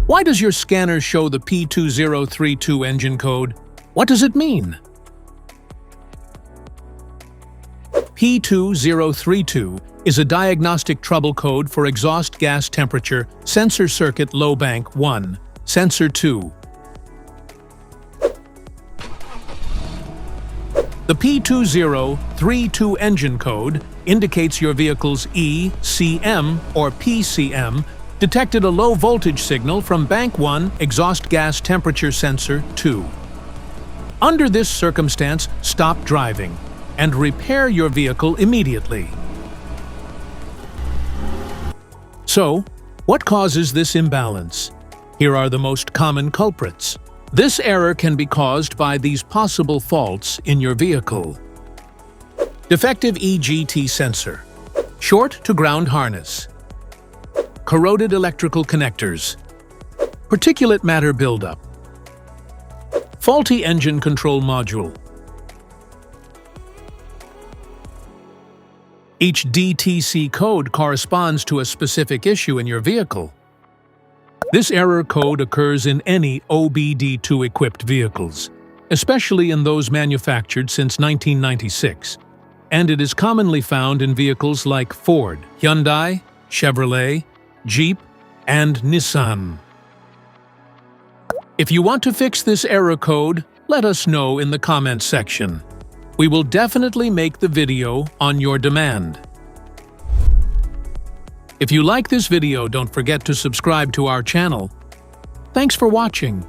Why does your scanner show the P2032 engine code? What does it mean? P2032 is a diagnostic trouble code for exhaust gas temperature, sensor circuit low bank 1, sensor 2. The P2032 engine code indicates your vehicle's ECM or PCM detected a low voltage signal from bank 1 exhaust gas temperature sensor 2. Under this circumstance, stop driving and repair your vehicle immediately. So, what causes this imbalance? Here are the most common culprits. This error can be caused by these possible faults in your vehicle. Defective EGT sensor, short to ground harness, corroded electrical connectors, particulate matter buildup, faulty engine control module. Each DTC code corresponds to a specific issue in your vehicle. This error code occurs in any OBD2-equipped vehicles, especially in those manufactured since 1996, and it is commonly found in vehicles like Ford, Hyundai, Chevrolet, Jeep, and Nissan. If you want to fix this error code, let us know in the comments section. We will definitely make the video on your demand. If you like this video, don't forget to subscribe to our channel. Thanks for watching.